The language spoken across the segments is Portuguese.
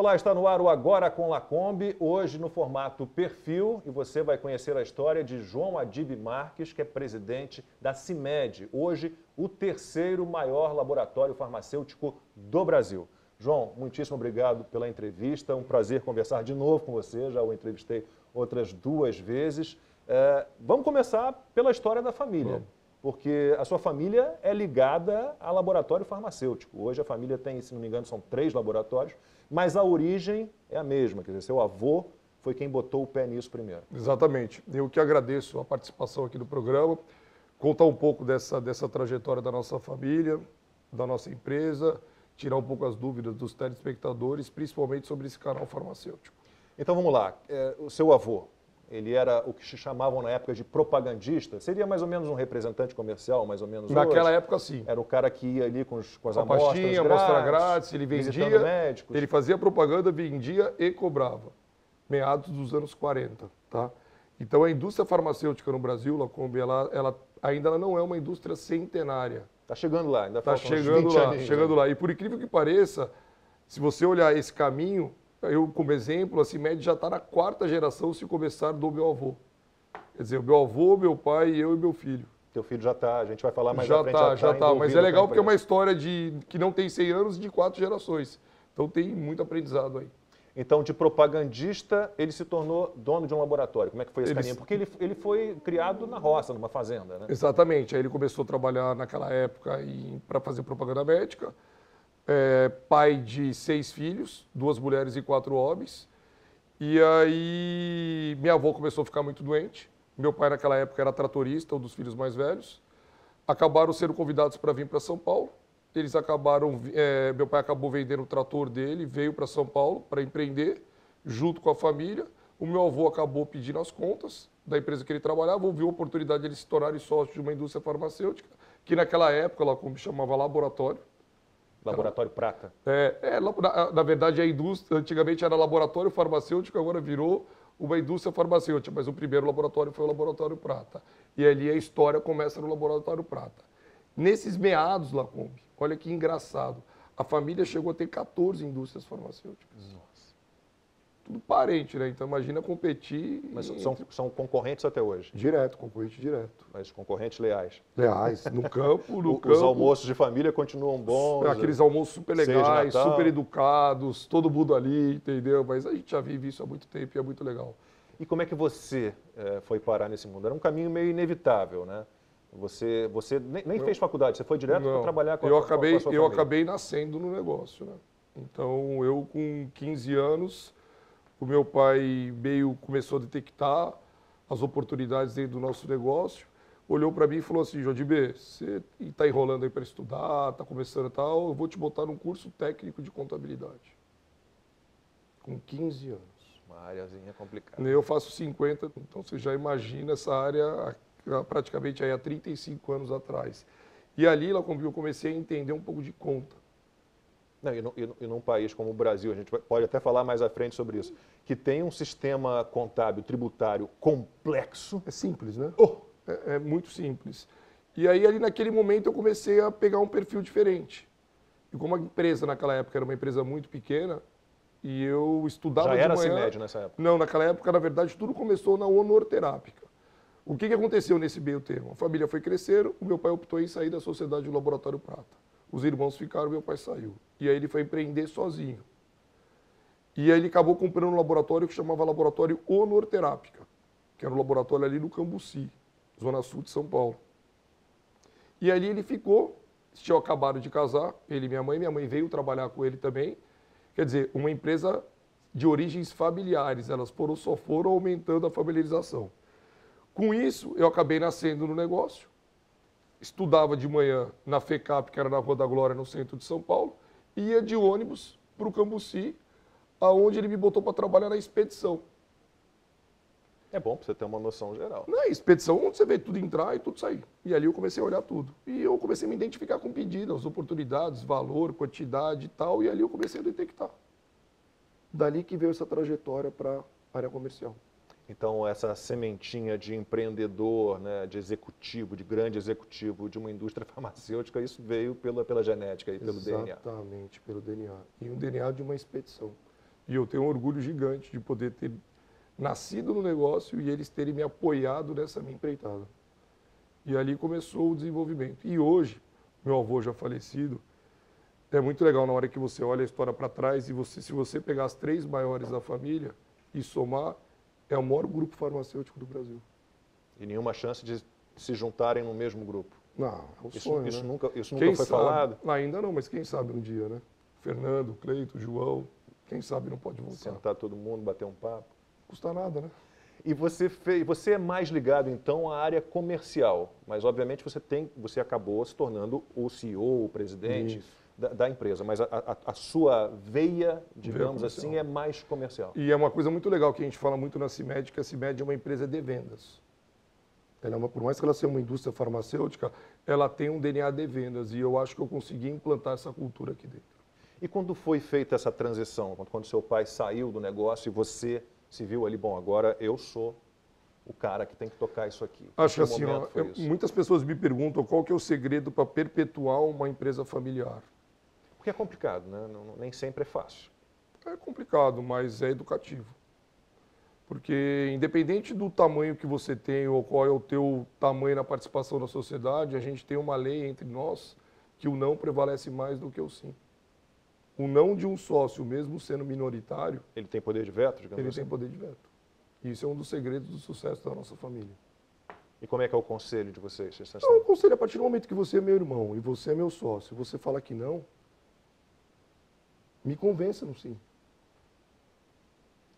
Olá, está no ar o Agora com Lacombe, hoje no formato perfil, e você vai conhecer a história de João Adib Marques, que é presidente da CIMED, hoje o terceiro maior laboratório farmacêutico do Brasil. João, muitíssimo obrigado pela entrevista, um prazer conversar de novo com você, já o entrevistei outras 2 vezes. Vamos começar pela história da família, porque a sua família é ligada a laboratório farmacêutico. Hoje a família tem, se não me engano, são 3 laboratórios, mas a origem é a mesma, quer dizer, seu avô foi quem botou o pé nisso primeiro. Exatamente. Eu que agradeço a participação aqui do programa, contar um pouco dessa trajetória da nossa família, da nossa empresa, tirar um pouco as dúvidas dos telespectadores, principalmente sobre esse canal farmacêutico. Então vamos lá, o seu avô, ele era o que se chamavam na época de propagandista, seria mais ou menos um representante comercial, mais ou menos Naquela hoje? época, sim. Era o cara que ia ali com as A amostras pastinha, grátis, amostra grátis, ele vendia, médicos. ele fazia propaganda, vendia e cobrava. Meados dos anos 40, tá? Então a indústria farmacêutica no Brasil, Lacombe, ela ainda não é uma indústria centenária. Está chegando lá, ainda Está faltam uns chegando 20 lá, aninhos, chegando né? lá. E por incrível que pareça, se você olhar esse caminho, eu como exemplo, a CIMED já está na 4ª geração se começar do meu avô. Quer dizer, o meu avô, meu pai, eu e meu filho. Teu filho já está, a gente vai falar mais Já à frente, está. Mas envolvido é legal com a porque é uma empresa. história que não tem 100 anos de 4 gerações. Então tem muito aprendizado aí. Então, de propagandista, ele se tornou dono de um laboratório. Como é que foi esse Ele- caminho? Porque ele foi criado na roça, numa fazenda, né? Exatamente. Aí ele começou a trabalhar naquela época para fazer propaganda médica. Pai de 6 filhos, 2 mulheres e 4 homens. E aí minha avó começou a ficar muito doente. Meu pai naquela época era tratorista, um dos filhos mais velhos. Acabaram sendo convidados para vir para São Paulo. Eles acabaram, meu pai acabou vendendo o trator dele, veio para São Paulo para empreender, junto com a família. O meu avô acabou pedindo as contas da empresa que ele trabalhava, ouviu a oportunidade de eles se tornarem sócios de uma indústria farmacêutica, que naquela época ela como chamava laboratório. Laboratório Prata. Na verdade, a indústria antigamente era laboratório farmacêutico, agora virou uma indústria farmacêutica, mas o primeiro laboratório foi o Laboratório Prata. E ali a história começa no Laboratório Prata. Nesses meados, Lacombe, olha que engraçado, a família chegou a ter 14 indústrias farmacêuticas. Nossa. Tudo parente, né? Então imagina competir. Mas são concorrentes até hoje, Direto, concorrente direto. mas concorrentes leais. Leais, no campo, Os almoços de família continuam bons. Aqueles almoços super Ceia de legais, Natal. super educados, todo mundo ali, entendeu? Mas a gente já vive isso há muito tempo e é muito legal. E como é que você foi parar nesse mundo? Era um caminho meio inevitável, né? Você nem fez faculdade, você foi direto para trabalhar com a sua família. Eu acabei nascendo no negócio, né? Então, eu com 15 anos, o meu pai começou a detectar as oportunidades dentro do nosso negócio, olhou para mim e falou assim, Jodibê, você está enrolando aí para estudar, está começando e tal, eu vou te botar num curso técnico de contabilidade. Com 15 anos. Uma áreazinha complicada. Eu faço 50, então você já imagina essa área praticamente aí há 35 anos atrás. E ali, Lacombe, eu comecei a entender um pouco de conta. Não, e num país como o Brasil, a gente pode até falar mais à frente sobre isso, que tem um sistema contábil, tributário complexo. É simples, né? É muito simples. E aí, ali naquele momento, eu comecei a pegar um perfil diferente. E como a empresa naquela época era uma empresa muito pequena, e eu estudava Já de era manhã... CIMED nessa época? Não, naquela época, na verdade, tudo começou na Honorterápica. O que aconteceu nesse meio termo? A família foi crescer, o meu pai optou em sair da sociedade do Laboratório Prata. Os irmãos ficaram, meu pai saiu. E aí ele foi empreender sozinho. E aí ele acabou comprando um laboratório que chamava Laboratório Honorterápica, que era um laboratório ali no Cambuci, zona sul de São Paulo. E ali ele ficou, tinham acabado de casar, ele e minha mãe veio trabalhar com ele também. Quer dizer, uma empresa de origens familiares, elas só foram aumentando a familiarização. Com isso, eu acabei nascendo no negócio, estudava de manhã na FECAP, que era na Rua da Glória, no centro de São Paulo, e ia de ônibus para o Cambuci, aonde ele me botou para trabalhar na expedição. É bom para você ter uma noção geral. Na expedição, onde você vê tudo entrar e tudo sair. E ali eu comecei a olhar tudo. E eu comecei a me identificar com pedido, as oportunidades, valor, quantidade e tal, e ali eu comecei a detectar. Dali que veio essa trajetória para a área comercial. Então, essa sementinha de empreendedor, né, de executivo, de grande executivo de uma indústria farmacêutica, isso veio pela genética e pelo DNA. Exatamente, pelo DNA. E um DNA de uma expedição. E eu tenho um orgulho gigante de poder ter nascido no negócio e eles terem me apoiado nessa minha empreitada. E ali começou o desenvolvimento. E hoje, meu avô já falecido, é muito legal na hora que você olha a história para trás e você, se você pegar as 3 maiores da família e somar, é o maior grupo farmacêutico do Brasil. E nenhuma chance de se juntarem no mesmo grupo? Não, é um sonho, isso né? nunca Quem foi sabe? falado? Ainda não, mas quem sabe um dia, né? Fernando, Cleito, João, quem sabe não pode voltar. Sentar todo mundo, bater um papo? Não custa nada, né? E você é mais ligado, então, à área comercial, mas, obviamente, você acabou se tornando o CEO, o presidente da empresa, mas a sua veia, digamos assim, é mais comercial. E é uma coisa muito legal que a gente fala muito na CIMED, que a CIMED é uma empresa de vendas. Por mais que ela seja uma indústria farmacêutica, ela tem um DNA de vendas e eu acho que eu consegui implantar essa cultura aqui dentro. E quando foi feita essa transição, quando seu pai saiu do negócio e você se viu ali, bom, agora eu sou o cara que tem que tocar isso aqui. Acho que assim, muitas pessoas me perguntam qual que é o segredo para perpetuar uma empresa familiar. Porque é complicado, né? Nem sempre é fácil. É complicado, mas é educativo. Porque independente do tamanho que você tem ou qual é o teu tamanho na participação na sociedade, a gente tem uma lei entre nós que o não prevalece mais do que o sim. O não de um sócio, mesmo sendo minoritário... Ele tem poder de veto, digamos assim? Ele tem poder de veto. Isso é um dos segredos do sucesso da nossa família. E como é que é o conselho de vocês? Não, o conselho, a partir do momento que você é meu irmão e você é meu sócio, você fala que não, me convença no sim.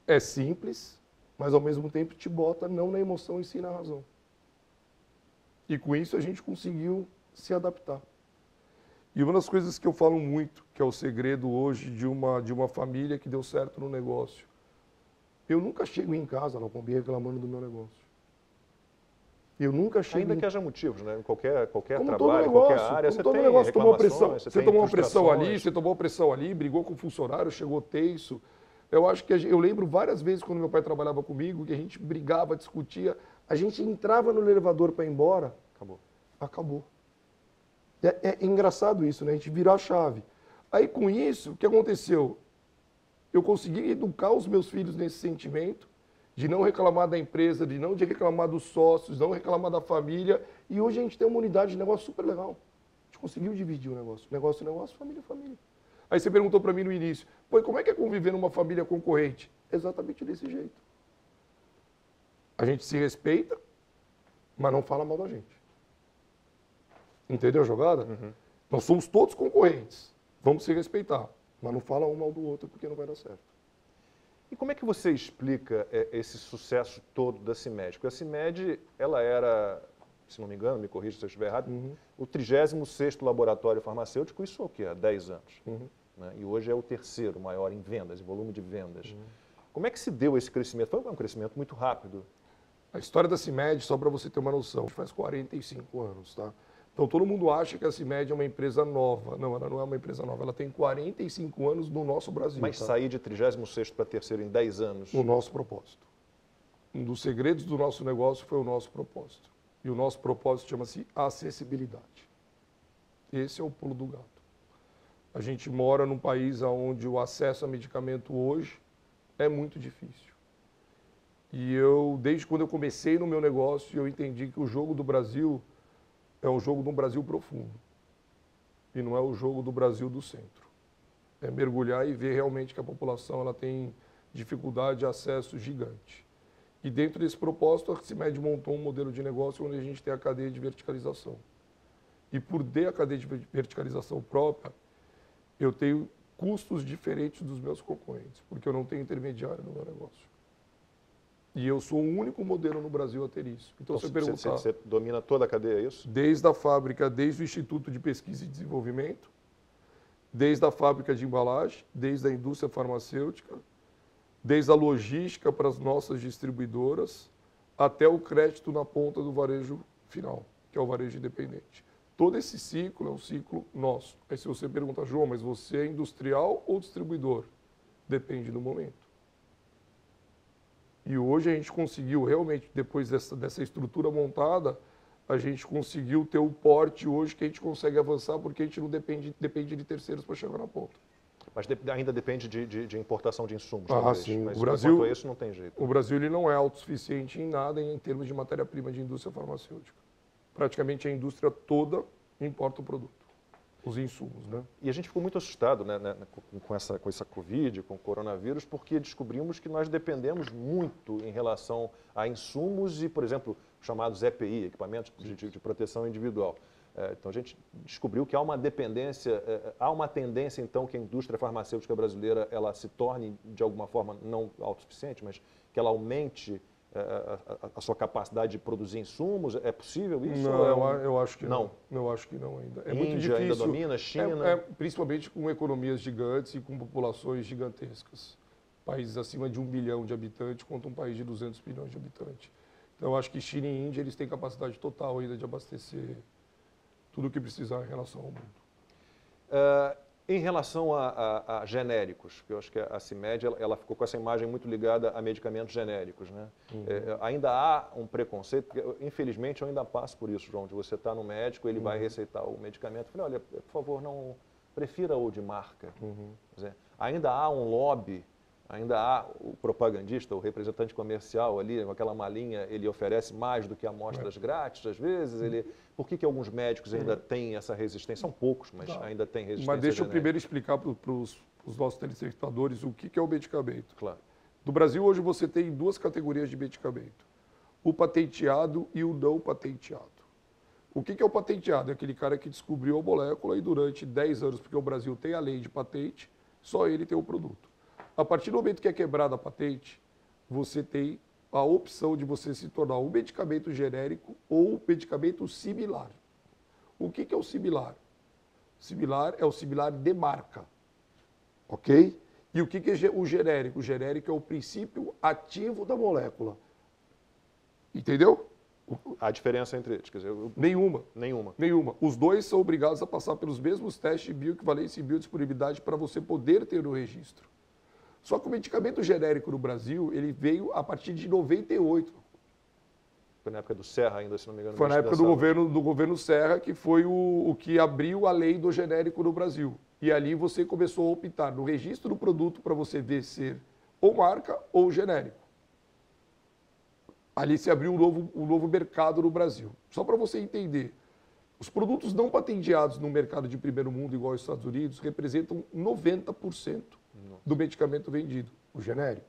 É simples, mas ao mesmo tempo te bota não na emoção e sim na razão. E com isso a gente conseguiu se adaptar. E uma das coisas que eu falo muito, que é o segredo hoje de uma família que deu certo no negócio. Eu nunca chego em casa, não combina reclamando do meu negócio. Eu nunca chego... Ainda que haja motivos, né? Em qualquer como trabalho, qualquer área, você tem reclamações, tomou pressão, você tomou uma pressão ali, frustrações. você tomou uma pressão ali, brigou com o funcionário, chegou tenso. Eu acho que eu lembro várias vezes quando meu pai trabalhava comigo, que a gente brigava, discutia, a gente entrava no elevador para ir embora, acabou. É engraçado isso, né? A gente virou a chave. Aí com isso, o que aconteceu? Eu consegui educar os meus filhos nesse sentimento de não reclamar da empresa, de não reclamar dos sócios, não reclamar da família. E hoje a gente tem uma unidade de negócio super legal. A gente conseguiu dividir o negócio. Negócio, família, família. Aí você perguntou para mim no início, pô, como é que é conviver numa família concorrente? Exatamente desse jeito. A gente se respeita, mas não fala mal da gente. Entendeu a jogada? Uhum. Nós somos todos concorrentes. Vamos se respeitar, mas não fala um mal do outro porque não vai dar certo. E como é que você explica esse sucesso todo da CIMED? Porque a CIMED, ela era, se não me engano, me corrija se eu estiver errado, o 36º laboratório farmacêutico, isso é o quê? Há 10 anos. Né? E hoje é o 3º maior em vendas, em volume de vendas. Como é que se deu esse crescimento? Foi um crescimento muito rápido. A história da CIMED, só para você ter uma noção, faz 45 anos, tá? Então todo mundo acha que a CIMED é uma empresa nova. Não, ela não é uma empresa nova, ela tem 45 anos no nosso Brasil. Mas tá? sair de 36º para 3º em 10 anos? No nosso propósito. Um dos segredos do nosso negócio foi o nosso propósito. E o nosso propósito chama-se acessibilidade. Esse é o pulo do gato. A gente mora num país onde o acesso a medicamento hoje é muito difícil. E eu, desde quando eu comecei no meu negócio, eu entendi que o jogo do Brasil é um jogo de um Brasil profundo. E não é o jogo do Brasil do centro. É mergulhar e ver realmente que a população ela tem dificuldade de acesso gigante. E dentro desse propósito, a CIMED montou um modelo de negócio onde a gente tem a cadeia de verticalização. E por ter a cadeia de verticalização própria, eu tenho custos diferentes dos meus concorrentes, porque eu não tenho intermediário no meu negócio. E eu sou o único modelo no Brasil a ter isso. Então, se eu perguntar... Você domina toda a cadeia, é isso? Desde a fábrica, desde o Instituto de Pesquisa e Desenvolvimento, desde a fábrica de embalagem, desde a indústria farmacêutica, desde a logística para as nossas distribuidoras, até o crédito na ponta do varejo final, que é o varejo independente. Todo esse ciclo é um ciclo nosso. Aí se você pergunta, João, mas você é industrial ou distribuidor? Depende do momento. E hoje a gente conseguiu realmente, depois dessa estrutura montada, a gente conseguiu ter o porte hoje que a gente consegue avançar porque a gente não depende de terceiros para chegar na ponta. Mas ainda depende de importação de insumos, Ah, talvez. sim. Mas O Brasil, quanto a isso, não tem jeito. o Brasil ele não é autossuficiente em nada em termos de matéria-prima de indústria farmacêutica. Praticamente a indústria toda importa o produto, os insumos, né? E a gente ficou muito assustado, né, com essa Covid, com o coronavírus, porque descobrimos que nós dependemos muito em relação a insumos e, por exemplo, chamados EPI, equipamentos de proteção individual. Então a gente descobriu que há uma dependência, há uma tendência então que a indústria farmacêutica brasileira ela se torne de alguma forma não autossuficiente, mas que ela aumente a sua capacidade de produzir insumos. É possível isso? Não, eu acho que não. Eu acho que não ainda. É Índia muito difícil. ainda domina, China. Principalmente com economias gigantes e com populações gigantescas. Países acima de 1 bilhão de habitantes contra um país de 200 milhões de habitantes. Então eu acho que China e Índia eles têm capacidade total ainda de abastecer tudo o que precisar em relação ao mundo. Em relação a genéricos, porque eu acho que a CIMED ela ficou com essa imagem muito ligada a medicamentos genéricos, né? Ainda há um preconceito, porque, infelizmente eu ainda passo por isso, João, de você estar no médico, ele vai receitar o medicamento, eu falei, olha, por favor, não prefira o de marca. Quer dizer, ainda há um lobby, ainda há o propagandista, o representante comercial ali, com aquela malinha, ele oferece mais do que amostras grátis, às vezes. Por que alguns médicos ainda têm essa resistência? São poucos, mas ainda têm resistência. Mas deixa eu primeiro explicar para os nossos telespectadores o que é o medicamento. Claro. No Brasil, hoje, você tem duas categorias de medicamento. O patenteado e o não patenteado. O que é o patenteado? É aquele cara que descobriu a molécula e durante 10 anos, porque o Brasil tem a lei de patente, só ele tem o produto. A partir do momento que é quebrada a patente, você tem a opção de você se tornar um medicamento genérico ou um medicamento similar. O que é o similar? Similar é o similar de marca, ok? E o que é o genérico? O genérico é o princípio ativo da molécula. Entendeu? A diferença entre eles, quer dizer... Nenhuma. Nenhuma. Os dois são obrigados a passar pelos mesmos testes de bioequivalência e biodisponibilidade para você poder ter o registro. Só que o medicamento genérico no Brasil, ele veio a partir de 98. Foi na época do Serra ainda, se não me engano. Foi na época do governo Serra, que foi o que abriu a lei do genérico no Brasil. E ali você começou a optar no registro do produto para você ver ser ou marca ou genérico. Ali se abriu um novo mercado no Brasil. Só para você entender, os produtos não patenteados no mercado de primeiro mundo, igual aos Estados Unidos, representam 90% do medicamento vendido, o genérico.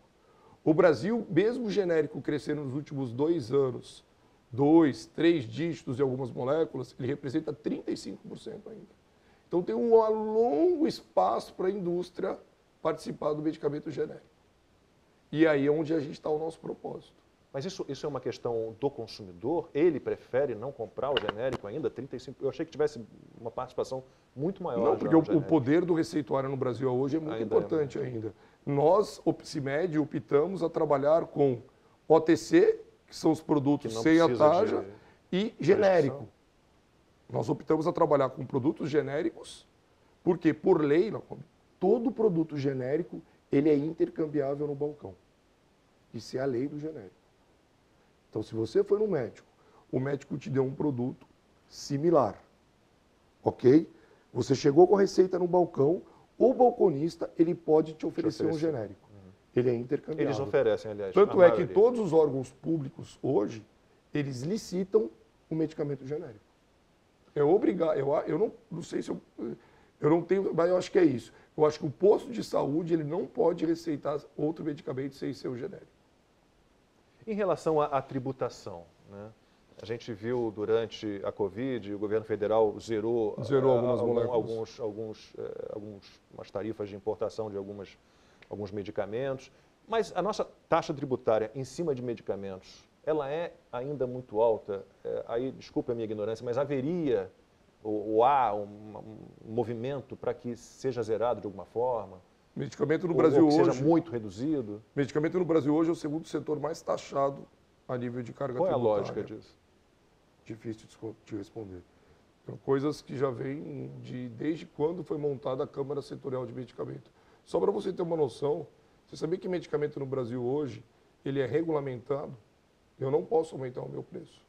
O Brasil, mesmo o genérico crescendo nos últimos 2 anos, 2, 3 dígitos de algumas moléculas, ele representa 35% ainda. Então tem um longo espaço para a indústria participar do medicamento genérico. E aí é onde a gente está o nosso propósito. Mas isso é uma questão do consumidor? Ele prefere não comprar o genérico ainda? 35%? Eu achei que tivesse uma participação muito maior. Não, porque o poder do receituário no Brasil hoje é muito importante ainda. Nós, CIMED, optamos a trabalhar com OTC, que são os produtos sem a taxa, e genérico. Nós optamos a trabalhar com produtos genéricos, porque, por lei, todo produto genérico ele é intercambiável no balcão. Isso é a lei do genérico. Então, se você for no médico, o médico te deu um produto similar, ok? Você chegou com a receita no balcão, o balconista ele pode te oferecer um genérico. Ele é intercambiável. Eles oferecem, aliás. Tanto é que todos os órgãos públicos hoje, eles licitam o medicamento genérico. É obrigado, eu não sei se eu não tenho, mas eu acho que é isso. Eu acho que o posto de saúde ele não pode receitar outro medicamento sem ser o genérico. Em relação à tributação, né? A gente viu durante a Covid, o governo federal zerou algumas tarifas de importação de alguns medicamentos, mas a nossa taxa tributária em cima de medicamentos, ela é ainda muito alta. Aí, desculpe a minha ignorância, mas haveria ou há um movimento para que seja zerado de alguma forma? Medicamento no Brasil hoje seja muito reduzido? Medicamento no Brasil hoje é o segundo setor mais taxado a nível de carga tributária. Qual é a lógica disso? Difícil de responder. São coisas que já vêm desde quando foi montada a Câmara Setorial de Medicamento. Só para você ter uma noção, você sabia que medicamento no Brasil hoje, ele é regulamentado? Eu não posso aumentar o meu preço.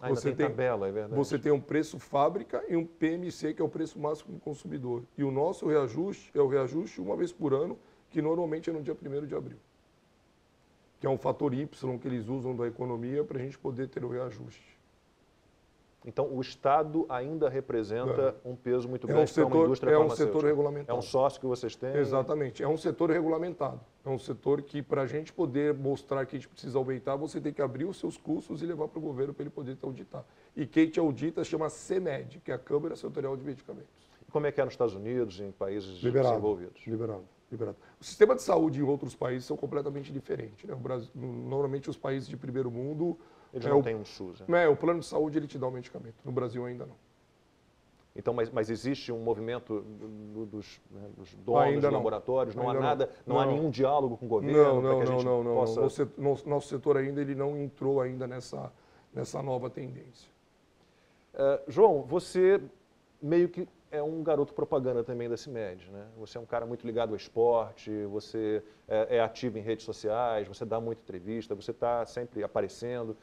Ainda tem tabela, é verdade. Você tem um preço fábrica e um PMC, que é o preço máximo do consumidor. E o nosso reajuste é o reajuste uma vez por ano, que normalmente é no dia 1º de abril. Que é um fator Y que eles usam da economia para a gente poder ter o reajuste. Então, o Estado ainda representa um peso muito grande para uma indústria farmacêutica. É um setor regulamentado. É um sócio que vocês têm? Exatamente. É um setor regulamentado. É um setor que, para a gente poder mostrar que a gente precisa aumentar, você tem que abrir os seus custos e levar para o governo para ele poder te auditar. E quem te audita chama CMED, que é a Câmara Setorial de Medicamentos. E como é que é nos Estados Unidos, em países desenvolvidos? Liberado. O sistema de saúde em outros países são completamente diferentes. Né? O Brasil, normalmente, os países de primeiro mundo... Eles não têm um SUS, né? O plano de saúde ele te dá o medicamento. No Brasil ainda não. Então, mas existe um movimento dos donos dos laboratórios? Não há nada, não há nenhum diálogo com o governo? Não. Nosso setor ainda ele não entrou ainda nessa nova tendência. João, você meio que é um garoto propaganda também da CIMED, né? Você é um cara muito ligado ao esporte, você é ativo em redes sociais, você dá muita entrevista, você está sempre aparecendo.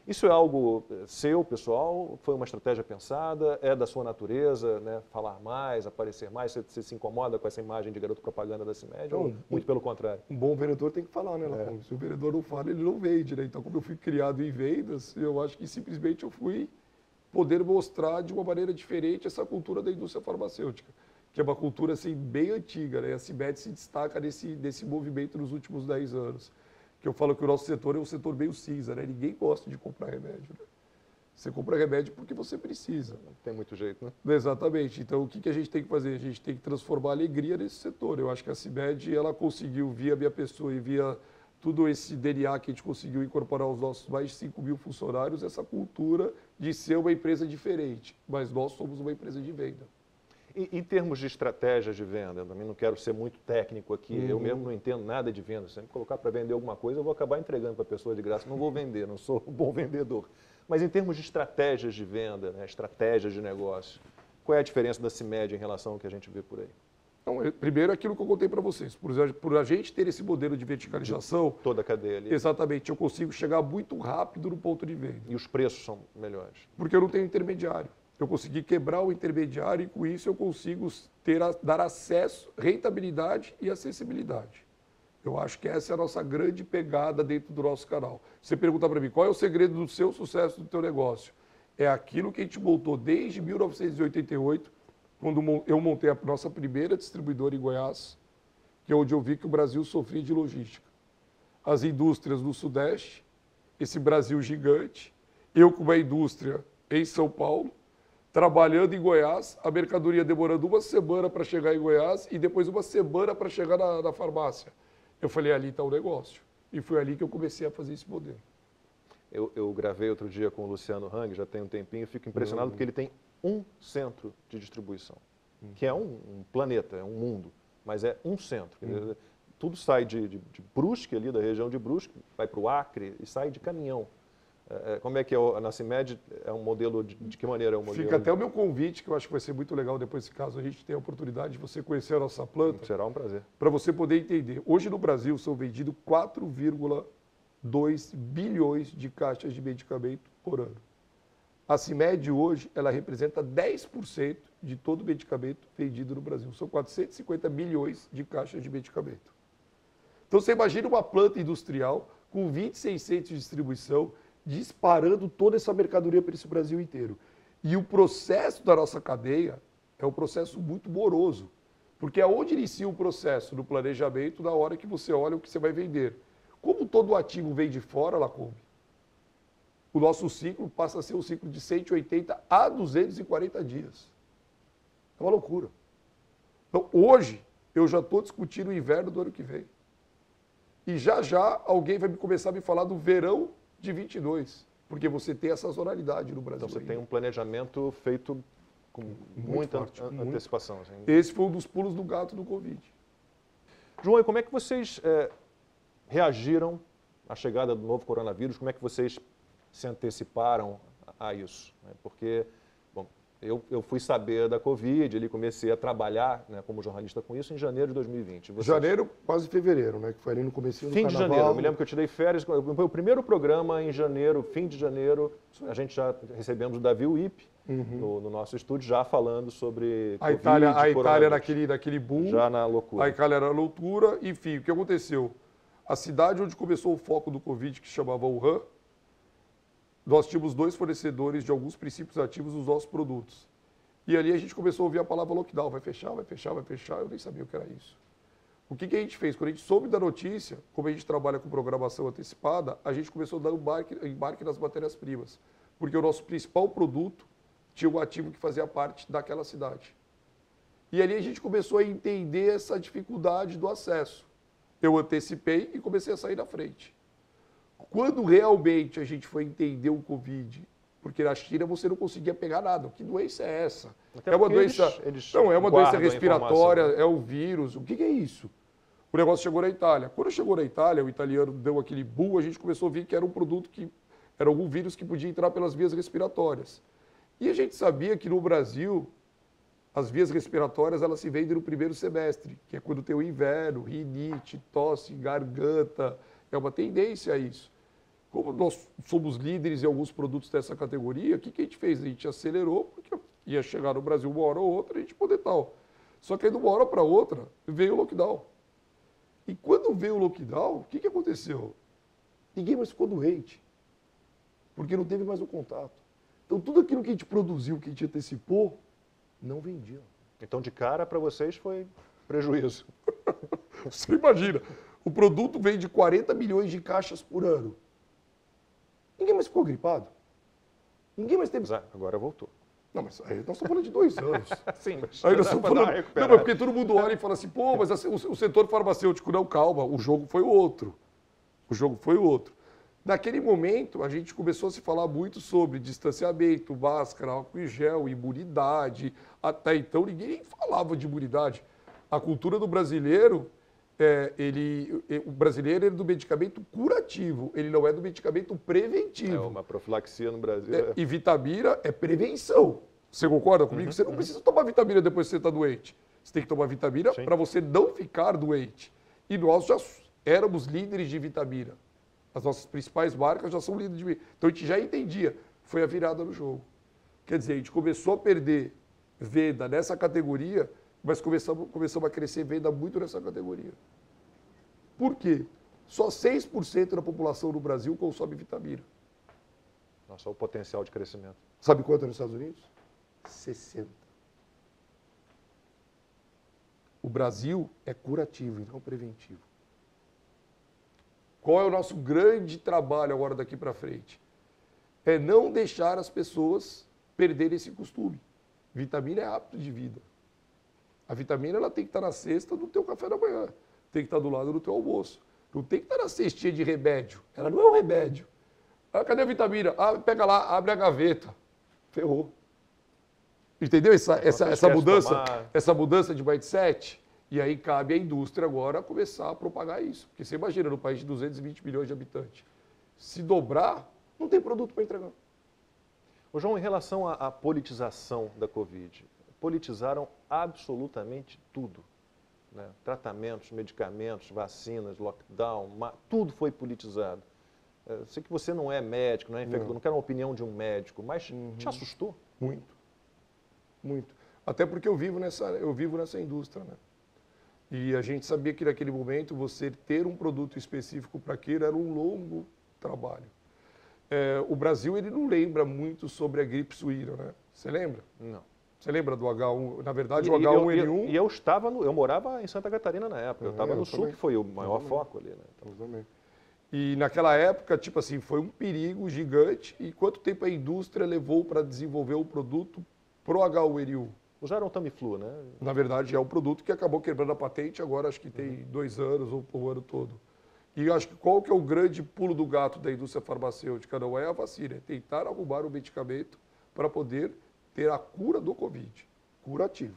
Isso é algo seu, pessoal? Foi uma estratégia pensada? É da sua natureza, né? Falar mais, aparecer mais? Você se incomoda com essa imagem de garoto propaganda da CIMED? Ou muito pelo contrário? Um bom vendedor tem que falar, né, Lacombe? Se o vendedor não fala, ele não vende, né? Então, como eu fui criado em vendas, eu acho que simplesmente eu fui poder mostrar de uma maneira diferente essa cultura da indústria farmacêutica, que é uma cultura assim, bem antiga, né? A CIMED se destaca desse movimento nos últimos 10 anos. Que eu falo que o nosso setor é um setor meio cinza, né? Ninguém gosta de comprar remédio, né? Você compra remédio porque você precisa. Não tem muito jeito, né? Exatamente. Então, o que a gente tem que fazer? A gente tem que transformar a alegria nesse setor. Eu acho que a CIMED, ela conseguiu, via minha pessoa e via tudo esse DNA que a gente conseguiu incorporar aos nossos mais de 5 mil funcionários, essa cultura de ser uma empresa diferente. Mas nós somos uma empresa de venda. Em termos de estratégias de venda, eu também não quero ser muito técnico aqui, eu mesmo não entendo nada de venda. Se me colocar para vender alguma coisa, eu vou acabar entregando para a pessoa de graça, não vou vender, não sou um bom vendedor. Mas em termos de estratégias de venda, né, estratégias de negócio, qual é a diferença da CIMED em relação ao que a gente vê por aí? Então, primeiro, aquilo que eu contei para vocês. Por a gente ter esse modelo de verticalização... De toda a cadeia ali. Exatamente. Eu consigo chegar muito rápido no ponto de venda. E os preços são melhores? Porque eu não tenho intermediário. Eu consegui quebrar o intermediário e, com isso, eu consigo dar acesso, rentabilidade e acessibilidade. Eu acho que essa é a nossa grande pegada dentro do nosso canal. Você pergunta para mim, qual é o segredo do seu sucesso do teu negócio? É aquilo que a gente montou desde 1988, quando eu montei a nossa primeira distribuidora em Goiás, que é onde eu vi que o Brasil sofria de logística. As indústrias do Sudeste, esse Brasil gigante, eu com uma indústria em São Paulo, trabalhando em Goiás, a mercadoria demorando uma semana para chegar em Goiás e depois uma semana para chegar na farmácia. Eu falei, ali está o negócio. E foi ali que eu comecei a fazer esse modelo. Eu gravei outro dia com o Luciano Hang, já tem um tempinho, e fico impressionado porque ele tem um centro de distribuição, que é um planeta, é um mundo, mas é um centro. Tudo sai de Brusque, ali da região de Brusque, vai para o Acre e sai de caminhão. Como é que é na CIMED? É um modelo de que maneira é o modelo? Fica até o meu convite, que eu acho que vai ser muito legal depois desse caso, a gente tem a oportunidade de você conhecer a nossa planta. Será um prazer. Para você poder entender. Hoje no Brasil são vendidos 4,2 bilhões de caixas de medicamento por ano. A CIMED hoje, ela representa 10% de todo medicamento vendido no Brasil. São 450 milhões de caixas de medicamento. Então você imagina uma planta industrial com 26 centros de distribuição, disparando toda essa mercadoria para esse Brasil inteiro. E o processo da nossa cadeia é um processo muito moroso, porque aonde inicia o processo no planejamento, na hora que você olha o que você vai vender. Como todo ativo vem de fora, Lacombe, o nosso ciclo passa a ser um ciclo de 180 a 240 dias. É uma loucura. Então, hoje, eu já estou discutindo o inverno do ano que vem. E já alguém vai começar a me falar do verão de 22, porque você tem essa sazonalidade no Brasil. Então você tem um planejamento feito com muita antecipação. Assim. Esse foi um dos pulos do gato do Covid. João, e como é que vocês reagiram à chegada do novo coronavírus? Como é que vocês se anteciparam a isso? Porque, bom, Eu fui saber da Covid, ele comecei a trabalhar, né, como jornalista com isso em janeiro de 2020. Vocês... Janeiro, quase fevereiro, né? Que foi ali no comecinho do fim carnaval. de janeiro. Eu me lembro que eu tirei férias. Foi o primeiro programa em janeiro, fim de janeiro. A gente já recebemos o Davi Uip no nosso estúdio, já falando sobre a Covid, Itália naquele boom. Já na loucura. A Itália era loucura. Enfim, o que aconteceu? A cidade onde começou o foco do Covid, que se chamava Wuhan, nós tínhamos 2 fornecedores de alguns princípios ativos dos nossos produtos. E ali a gente começou a ouvir a palavra lockdown. Vai fechar, vai fechar, vai fechar. Eu nem sabia o que era isso. O que a gente fez? Quando a gente soube da notícia, como a gente trabalha com programação antecipada, a gente começou a dar embarque nas matérias-primas. Porque o nosso principal produto tinha um ativo que fazia parte daquela cidade. E ali a gente começou a entender essa dificuldade do acesso. Eu antecipei e comecei a sair na frente. Quando realmente a gente foi entender o Covid, porque na China você não conseguia pegar nada. Que doença é essa? Até é uma doença. Não, é uma doença respiratória, é o vírus. O que é isso? O negócio chegou na Itália. Quando chegou na Itália, o italiano deu aquele boom, a gente começou a ver que era um produto que era algum vírus que podia entrar pelas vias respiratórias. E a gente sabia que no Brasil as vias respiratórias elas se vendem no primeiro semestre, que é quando tem o inverno, rinite, tosse, garganta. É uma tendência a isso. Como nós somos líderes em alguns produtos dessa categoria, o que a gente fez? A gente acelerou, porque ia chegar no Brasil uma hora ou outra, a gente poder tal. Só que aí de uma hora para outra veio o lockdown. E quando veio o lockdown, o que aconteceu? Ninguém mais ficou doente, porque não teve mais o contato. Então tudo aquilo que a gente produziu, que a gente antecipou, não vendia. Então de cara para vocês foi prejuízo. Você imagina, o produto vende 40 milhões de caixas por ano. Ninguém mais ficou gripado. Ninguém mais teve... Agora voltou. Não, mas aí nós estamos falando de 2 anos. Sim, mas... Aí nós estamos falando... Não, mas porque todo mundo olha e fala assim, pô, mas o setor farmacêutico, não, calma, o jogo foi o outro. O jogo foi o outro. Naquele momento, a gente começou a se falar muito sobre distanciamento, máscara, álcool em gel, imunidade. Até então, ninguém nem falava de imunidade. A cultura do brasileiro... o brasileiro é do medicamento curativo, ele não é do medicamento preventivo. É uma profilaxia no Brasil. E vitamina é prevenção. Você concorda comigo? Você não precisa tomar vitamina depois que você está doente. Você tem que tomar vitamina para você não ficar doente. E nós já éramos líderes de vitamina. As nossas principais marcas já são líderes de vitamina. Então a gente já entendia. Foi a virada no jogo. Quer dizer, a gente começou a perder venda nessa categoria, mas começamos a crescer venda muito nessa categoria. Por quê? Só 6% da população no Brasil consome vitamina. Nossa, o potencial de crescimento. Sabe quanto é nos Estados Unidos? 60%. O Brasil é curativo e não preventivo. Qual é o nosso grande trabalho agora daqui para frente? É não deixar as pessoas perderem esse costume. Vitamina é hábito de vida. A vitamina ela tem que estar na cesta do teu café da manhã, tem que estar do lado do teu almoço. Não tem que estar na cestinha de remédio. Ela não é um remédio. Ah, cadê a vitamina? Ah, pega lá, abre a gaveta. Ferrou. Entendeu essa mudança de mindset? E aí cabe à indústria agora começar a propagar isso. Porque você imagina, no país de 220 milhões de habitantes, se dobrar, não tem produto para entregar. Ô João, em relação à politização da Covid, politizaram absolutamente tudo. Né? Tratamentos, medicamentos, vacinas, lockdown, tudo foi politizado. Sei que você não é médico, não é infectologista, não quero uma opinião de um médico, mas te assustou? Muito. Muito. Até porque eu vivo nessa indústria, né? E a gente sabia que naquele momento você ter um produto específico para aquilo era um longo trabalho. O Brasil ele não lembra muito sobre a gripe suína, né? Você lembra? Não. Você lembra do H1? Na verdade, o H1N1... E eu morava em Santa Catarina na época. Eu estava no sul, que foi o maior foco ali. Né? Então... também. E naquela época, tipo assim, foi um perigo gigante. E quanto tempo a indústria levou para desenvolver o produto pro H1N1? Usaram o Tamiflu, né? Na verdade, é um produto que acabou quebrando a patente, agora acho que tem 2 anos ou o ano todo. E acho que qual que é o grande pulo do gato da indústria farmacêutica? Não é a vacina, é tentar arrumar o medicamento para poder ter a cura do Covid, curativo.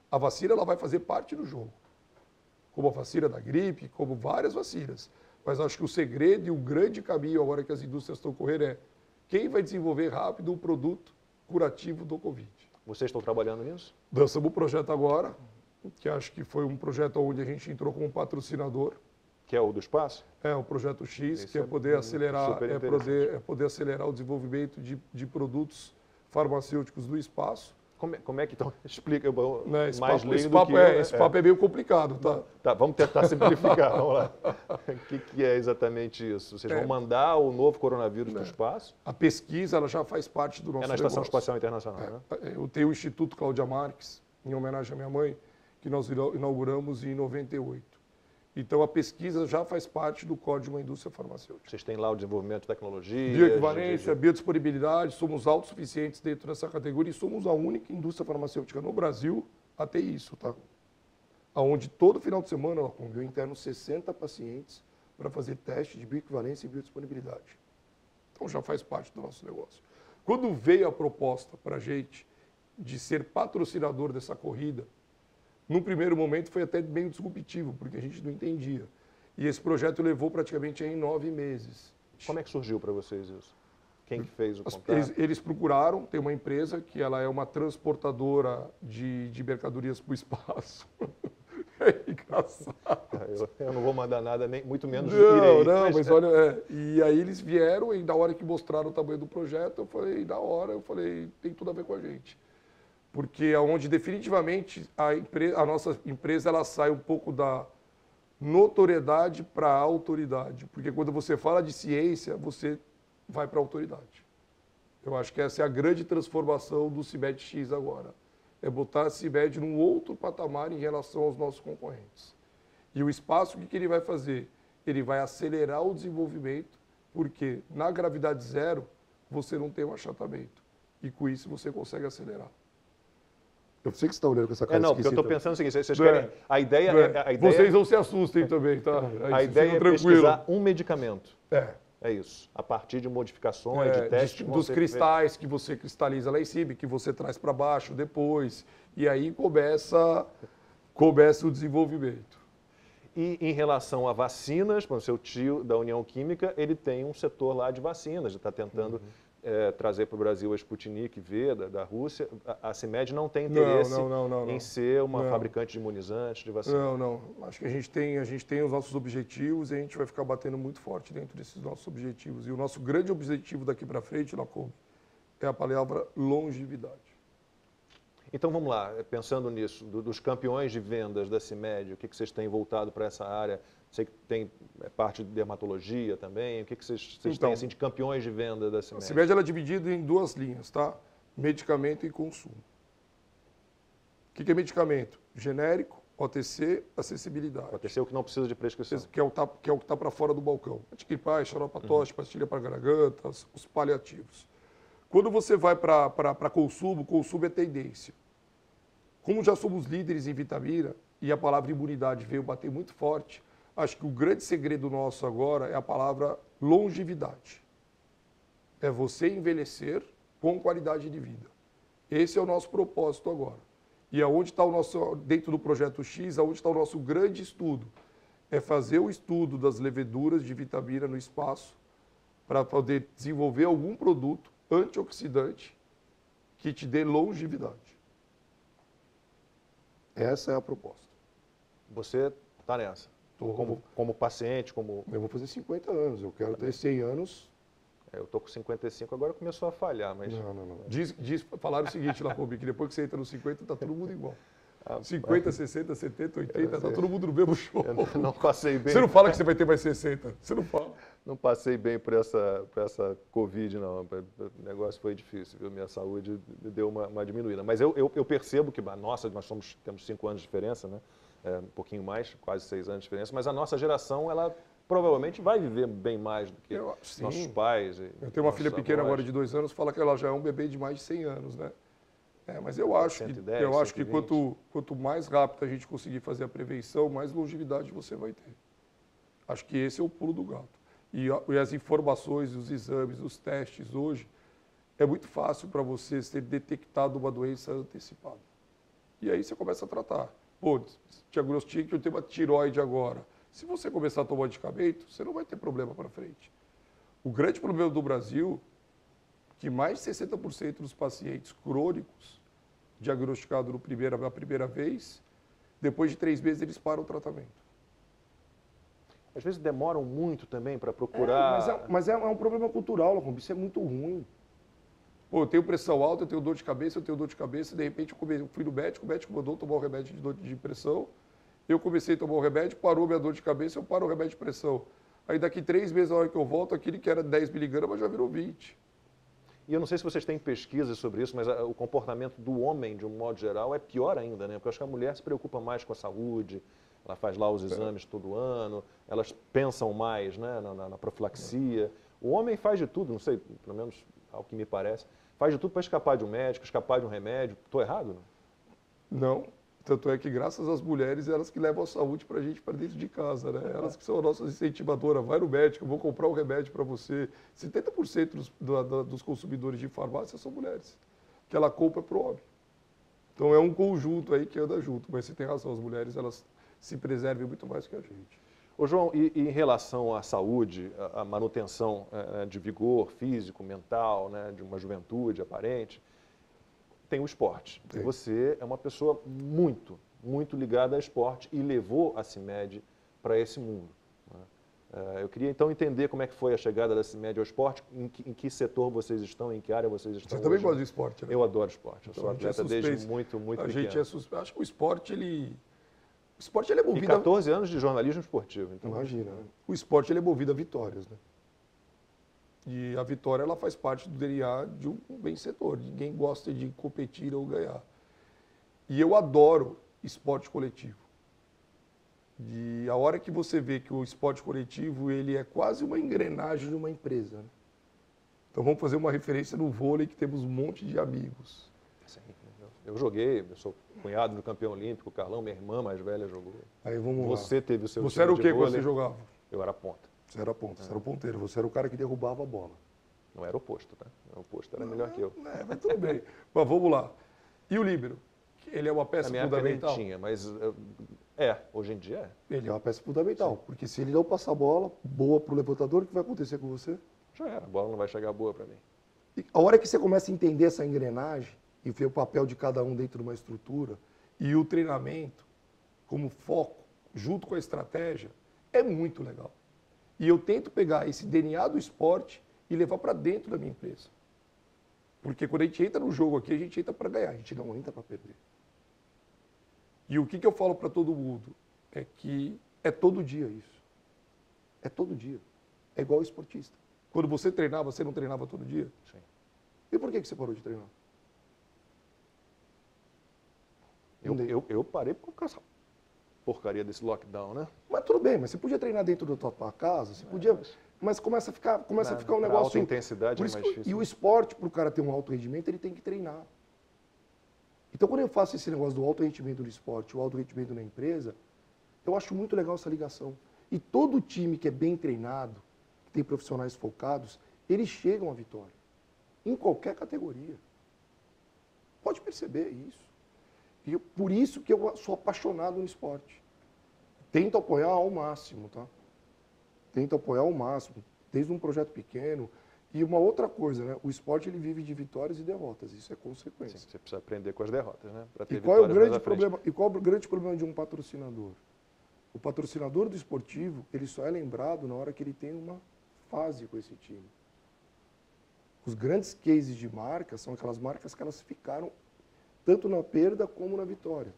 A vacina ela vai fazer parte do jogo, como a vacina da gripe, como várias vacinas. Mas acho que o segredo e o grande caminho agora que as indústrias estão correndo é quem vai desenvolver rápido um produto curativo do Covid. Vocês estão trabalhando nisso? Lançamos o projeto agora, que acho que foi um projeto onde a gente entrou como patrocinador. Que é o do espaço? É, o Projeto X, Esse que é poder acelerar, super interessante. poder acelerar o desenvolvimento de produtos farmacêuticos do espaço. Como é que então? Explica Né, esse mais papo, esse lindo papo, que eu, esse papo é meio complicado, tá? Tá, vamos tentar simplificar, vamos lá. O que é exatamente isso? Vocês vão mandar o novo coronavírus para o espaço? A pesquisa ela já faz parte do nosso É na Estação negócio. Espacial Internacional, né? Eu tenho o Instituto Cláudia Marques, em homenagem à minha mãe, que nós inauguramos em 98. Então, a pesquisa já faz parte do Código de uma Indústria Farmacêutica. Vocês têm lá o desenvolvimento de tecnologia? Bioequivalência, biodisponibilidade, somos autossuficientes dentro dessa categoria e somos a única indústria farmacêutica no Brasil a ter isso, tá? Onde todo final de semana, eu interno 60 pacientes para fazer teste de bioequivalência e biodisponibilidade. Então, já faz parte do nosso negócio. Quando veio a proposta para a gente de ser patrocinador dessa corrida, num primeiro momento foi até meio disruptivo, porque a gente não entendia. E esse projeto levou praticamente em 9 meses. Como é que surgiu para vocês isso? Quem que fez o contato? Eles procuraram, tem uma empresa que ela é uma transportadora de mercadorias para o espaço. É engraçado. Eu não vou mandar nada, nem muito menos Não, irei. mas olha, e aí eles vieram e na hora que mostraram o tamanho do projeto, eu falei, tem tudo a ver com a gente. Porque onde definitivamente a nossa empresa ela sai um pouco da notoriedade para a autoridade. Porque quando você fala de ciência, você vai para a autoridade. Eu acho que essa é a grande transformação do CIMED X agora. É botar a CIMED num outro patamar em relação aos nossos concorrentes. E o espaço, o que ele vai fazer? Ele vai acelerar o desenvolvimento, porque na gravidade zero você não tem um achatamento. E com isso você consegue acelerar. Eu sei que você está olhando com essa cara não, porque eu estou pensando o seguinte, vocês querem... A ideia... Vocês não se assustem também, tá? A ideia é pesquisar um medicamento. É isso. A partir de modificações, de testes... Dos cristais que você cristaliza lá em cima, que você traz para baixo depois. E aí começa o desenvolvimento. E em relação a vacinas, o seu tio da União Química, ele tem um setor lá de vacinas, ele está tentando... trazer para o Brasil a Sputnik V da Rússia. A CIMED não tem interesse em ser uma fabricante de imunizantes, de vacinas. Não. Acho que a gente tem os nossos objetivos e a gente vai ficar batendo muito forte dentro desses nossos objetivos. E o nosso grande objetivo daqui para frente, Lacombe, é a palavra longevidade. Então vamos lá, pensando nisso, dos campeões de vendas da CIMED, o que vocês têm voltado para essa área? Sei que tem parte de dermatologia também. O que vocês têm assim, de campeões de venda da CIMED? A CIMED ela é dividida em 2 linhas, tá? Medicamento e consumo. O que é medicamento? Genérico, OTC, acessibilidade. OTC é o que não precisa de prescrição. Que é o que está para fora do balcão. Antigripais, xarope para tosse, pastilha para garganta, os paliativos. Quando você vai para consumo é tendência. Como já somos líderes em vitamina e a palavra imunidade veio bater muito forte, acho que o grande segredo nosso agora é a palavra longevidade. É você envelhecer com qualidade de vida. Esse é o nosso propósito agora. E aonde está o nosso, dentro do Projeto X, aonde está o nosso grande estudo? É fazer o estudo das leveduras de vitamina no espaço para poder desenvolver algum produto antioxidante que te dê longevidade. Essa é a proposta. Você está nessa? Como paciente, como... Eu vou fazer 50 anos, eu quero ter 100 anos. Eu estou com 55, agora começou a falhar, mas... Não. Falaram o seguinte, Lacombe, que depois que você entra nos 50, está todo mundo igual. 50, 60, 70, 80, está todo mundo no mesmo show. Eu não passei bem... Você não fala que você vai ter mais 60, você não fala. Não passei bem por essa Covid, não. O negócio foi difícil, viu? Minha saúde deu uma diminuída. Mas eu percebo que, nossa, temos 5 anos de diferença, né? Um pouquinho mais, quase 6 anos de diferença, mas a nossa geração, ela provavelmente vai viver bem mais do que nossos pais. Eu tenho uma filha pequena agora de 2 anos, fala que ela já é um bebê de mais de 100 anos, né? Mas eu acho 110, que quanto mais rápido a gente conseguir fazer a prevenção, mais longevidade você vai ter. Acho que esse é o pulo do gato. E as informações, os exames, os testes hoje, é muito fácil para você ser detectado uma doença antecipada. E aí você começa a tratar. Pô, diagnostica que eu tenho uma tireoide agora. Se você começar a tomar medicamento, você não vai ter problema para frente. O grande problema do Brasil é que mais de 60% dos pacientes crônicos diagnosticado na primeira vez, depois de 3 meses eles param o tratamento. Às vezes demoram muito também para procurar... Mas é um problema cultural, Lacombe, isso é muito ruim. Pô, eu tenho pressão alta, eu tenho dor de cabeça, de repente eu fui no médico, o médico mandou tomar um remédio de pressão, eu comecei a tomar o remédio, parou minha dor de cabeça, eu paro o remédio de pressão. Aí daqui 3 meses, na hora que eu volto, aquele que era 10 miligramas já virou 20. E eu não sei se vocês têm pesquisas sobre isso, mas o comportamento do homem, de um modo geral, é pior ainda, né? Porque eu acho que a mulher se preocupa mais com a saúde, ela faz lá os exames todo ano, elas pensam mais, né, na profilaxia. O homem faz de tudo, não sei, pelo menos ao que me parece, faz de tudo para escapar de um médico, escapar de um remédio. Estou errado? Não. Tanto é que, graças às mulheres, elas que levam a saúde para a gente para dentro de casa, né? Elas que são as nossas incentivadoras. Vai no médico, eu vou comprar um remédio para você. 70% dos consumidores de farmácia são mulheres, que ela compra para o homem. Então é um conjunto aí que anda junto. Mas você tem razão, as mulheres elas se preservem muito mais que a gente. Ô João, e em relação à saúde, à manutenção de vigor físico, mental, né, de uma juventude aparente, tem o esporte. Sim. E você é uma pessoa muito, muito ligada ao esporte e levou a CIMED para esse mundo, né? Eu queria então entender como é que foi a chegada da CIMED ao esporte, em que setor vocês estão, em que área vocês estão. Você também hoje. gosta de esporte, né? Eu adoro esporte. Eu Então, sou atleta desde muito pequeno. A gente é suspeito. Acho que o esporte, ele é movido... E 14 anos de jornalismo esportivo. Então, imagina, né? O esporte ele é movido a vitórias, né? E a vitória ela faz parte do DNA de um vencedor. Ninguém gosta de competir ou ganhar. E eu adoro esporte coletivo. E a hora que você vê que o esporte coletivo ele é quase uma engrenagem de uma empresa, né? Então vamos fazer uma referência no vôlei, que temos um monte de amigos. Sim, eu joguei, eu sou cunhado do campeão olímpico, o Carlão, minha irmã mais velha, jogou. Aí vamos lá. Você teve o seu Você time era o de que vôlei. você jogava? Eu era ponta. Você era ponta, você era o ponteiro, você era o cara que derrubava a bola. Não era oposto, tá? O oposto era melhor que eu. Mas tudo bem. Mas vamos lá. E o líbero? Ele é uma peça Na minha época nem fundamental? tinha, mas hoje em dia é. Ele é uma peça fundamental, porque se ele não passar a bola boa para o levantador, o que vai acontecer com você? Já era, a bola não vai chegar boa para mim. E a hora que você começa a entender essa engrenagem e ver o papel de cada um dentro de uma estrutura e o treinamento como foco, junto com a estratégia, é muito legal. E eu tento pegar esse DNA do esporte e levar para dentro da minha empresa. Porque quando a gente entra no jogo aqui, a gente entra para ganhar, a gente não entra para perder. E o que eu falo para todo mundo é que é todo dia isso. É todo dia. É igual esportista. Quando você treinava, você não treinava todo dia? Sim. E por que você parou de treinar? Eu parei por causa dessa porcaria desse lockdown, né? Mas tudo bem, mas você podia treinar dentro da tua casa, você podia... Mas começa a ficar um negócio... Alta intensidade é mais difícil. E o esporte, para o cara ter um alto rendimento, ele tem que treinar. Então, quando eu faço esse negócio do alto rendimento no esporte, o alto rendimento na empresa, eu acho muito legal essa ligação. E todo time que é bem treinado, que tem profissionais focados, eles chegam à vitória. Em qualquer categoria. Pode perceber isso. E por isso que eu sou apaixonado no esporte. Tento apoiar ao máximo, tá? Tento apoiar ao máximo, desde um projeto pequeno. E uma outra coisa, né? O esporte ele vive de vitórias e derrotas, isso é consequência. Sim, você precisa aprender com as derrotas, né? Para ter E qual é o vitórias mais grande à frente. problema? E qual é o grande problema de um patrocinador? O patrocinador do esportivo, ele só é lembrado na hora que ele tem uma fase com esse time. Os grandes cases de marca são aquelas marcas que elas ficaram tanto na perda como na vitória.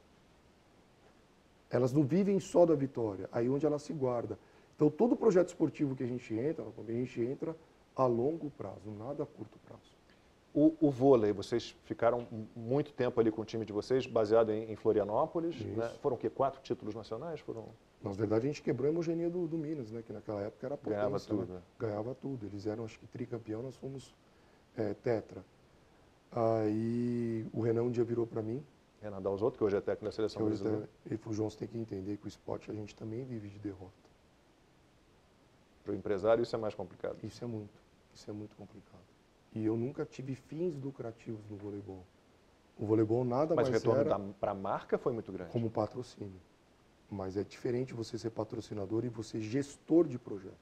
Elas não vivem só da vitória, aí onde ela se guarda. Então, todo projeto esportivo que a gente entra a longo prazo, nada a curto prazo. O vôlei, vocês ficaram muito tempo ali com o time de vocês, baseado em Florianópolis, né? Foram o quê? 4 títulos nacionais? Na verdade, a gente quebrou a hegemonia do Minas, né? Que naquela época era potência. Ganhava tudo, né? Ganhava tudo. Eles eram, acho que, tricampeão, nós fomos tetra. Aí o Renan um dia virou para mim. Renan Dalzotto, que hoje é técnico da seleção brasileira. Ele falou, João, você tem que entender que o esporte a gente também vive de derrota. Para o empresário isso é mais complicado. Isso é muito complicado. E eu nunca tive fins lucrativos no voleibol. O voleibol nada mais Mas o era retorno para a marca foi muito grande. como patrocínio. Mas é diferente você ser patrocinador e você gestor de projeto.